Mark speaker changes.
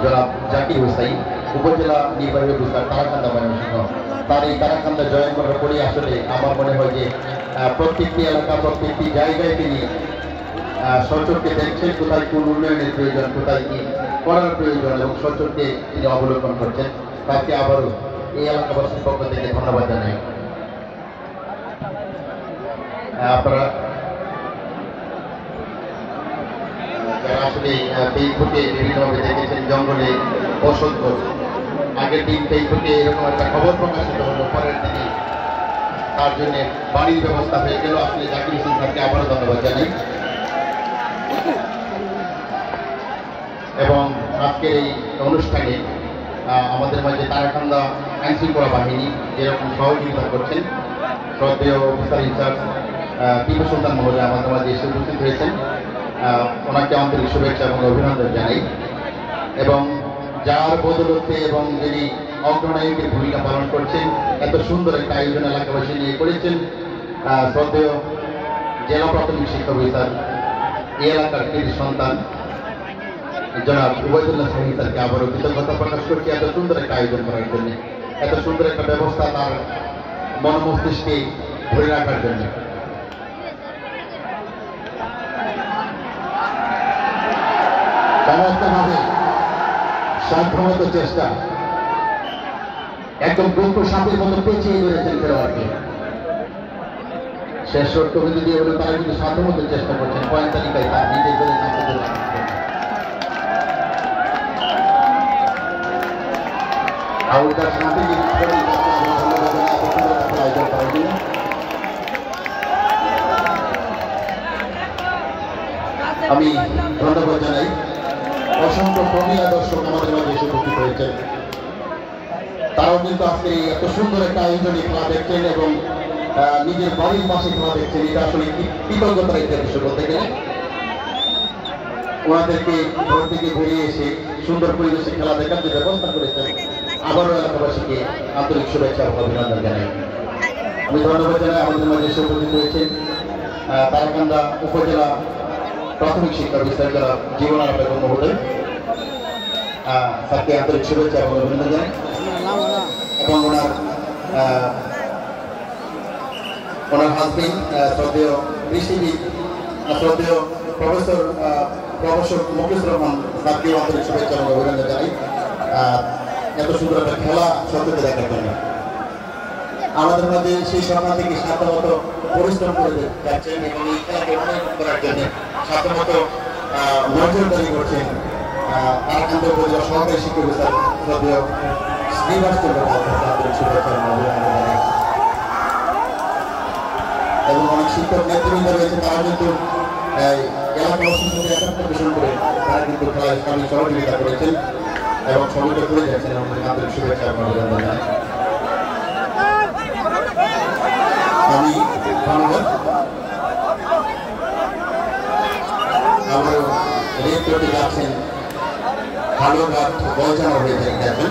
Speaker 1: জনাব জাকির হোসাইন, উপজেলা নির্বাহী অফিসার তারাকান্দা ময়মনসিংহ। তার এই তারাকান্দা জয়েন করার পরে আসলে আমার মনে হয় যে প্রত্যেকটি এলাকা, প্রত্যেকটি জায়গায় তিনি সচক্ষে দেখছেন কোথায় কোন উন্নয়নের প্রয়োজন, কোথায় কি করার প্রয়োজন, এবং সচক্ষে তিনি অবলোকন করছেন। তাকে আবারও এই এলাকাবাসীর পক্ষ থেকে ধন্যবাদ জানাই। আপনারা যারা আসলে ফেসবুকে বিভিন্নভাবে দেখেছেন জঙ্গলে বসন্ত, আগের দিন ফেসবুকে এরকম একটা খবর প্রকাশিত হলো, পরের দিনে তার জন্য বাড়ির ব্যবস্থা হয়ে গেল। আসলে জাকির হোসেন স্যারকে আবারও ধন্যবাদ জানাই। এবং আজকের এই অনুষ্ঠানে আমাদের মাঝে তারাকান্দা আইনশৃঙ্খলা বাহিনী যেরকম সহযোগিতা করছেন, শ্রদ্ধেয় অফিসার ইনচার্জ টিপু সুলতান মহোদয় আমাদের মাঝে এসে উপস্থিত হয়েছেন। ওনাকে আন্তরিক শুভেচ্ছা এবং অভিনন্দন জানাই। এবং যার বদলতে এবং যিনি অগ্রনায়কের ভূমিকা পালন করছেন, এত সুন্দর একটা আয়োজন এলাকাবাসী নিয়ে করেছেন, শ্রদ্ধেয় জেলা প্রাথমিক শিক্ষা অফিসার, এই এলাকার কৃতি সন্তান জনাব উবাইদুল্লাহ শাহী স্যারকে আবারও কৃতজ্ঞতা প্রকাশ করছি এত সুন্দর একটা আয়োজন করার জন্য, এত সুন্দর একটা ব্যবস্থা তার মন মস্তিষ্কে ধরে রাখার জন্য। সমস্তভাবে সাধ্যমতো চেষ্টা, একদম গল্প সাপের মতো পেঁচিয়ে ধরেছেন খেলোয়াড়কে। শেষ শর্তবিধি দিয়ে হলে তারা কিন্তু সাধ্যমতো চেষ্টা করছেন পয়েন্ট তালিকায় তার নিজের দলের নামে আমি ধন্যবাদ জানাই। অসংখ্য প্রমিয়া দর্শক আমাদের মাঝে এসে উপস্থিত হয়েছেন, তারাও কিন্তু আজকে এত সুন্দর একটা আয়োজনে খেলা দেখছেন এবং নিজের বাড়ির পাশে খেলা দেখছেন। এটা আসলে কৃতজ্ঞতার একটা বিষয় বলতে গেলে। ওনাদেরকে ঘর থেকে বেরিয়ে এসে সুন্দর পরিবেশে খেলা দেখার যে ব্যবস্থা করেছেন, আবারও এলাকাবাসীকে আন্তরিক শুভেচ্ছা ও অভিনন্দন জানাই। আমি ধন্যবাদ জানাই আমাদের মাঝে এসে উপস্থিত হয়েছেন তারাকান্দা উপজেলা প্রাথমিক শিক্ষা অফিসার যারা জীবনারা বেগম মহোদয়, তাকে আন্তরিক শুভেচ্ছা এবং অভিনন্দন জানাই। এবং ওনার হাজবেন্ড শ্রদ্ধেয় কৃষিবিদ, শ্রদ্ধেয় প্রফেসর মুখলিসুর রহমান স্যারকেও আন্তরিক শুভেচ্ছা এবং অভিনন্দন জানাই এত সুন্দর একটা খেলা সত্যি দেখার জন্য। আমাদের মধ্যে সেই সকাল থেকে সাধ্যমতো পরিশ্রম করে যাচ্ছেন এবং এই খেলাকে উন্নয়ন করার জন্য সাধ্যমতো নজরদারি করছেন তারাকান্দা উপজেলা সহকারী শিক্ষা অফিসার শ্রদ্ধেয় শ্রীনিবাস চন্দ্র আন্তরিক শুভেচ্ছা এবং অভিনন্দন জানাই। এবং অনেক শিক্ষক নেতৃবৃন্দ রয়েছে, তারা কিন্তু এলাকাবাসীর সাথে একাত্ম পোষণ করে তারা কিন্তু খেলায় সামিল সহযোগিতা করেছেন এবং সহযোগিতা করে যাচ্ছেন। আমাদের আন্তরিক শুভেচ্ছা এবং অভিনন্দন জানাই। আমি ধন্যবাদ। আবারও রেড করতে যাচ্ছেন হালুঘাট বলজানা হয়ে যাচ্ছেন।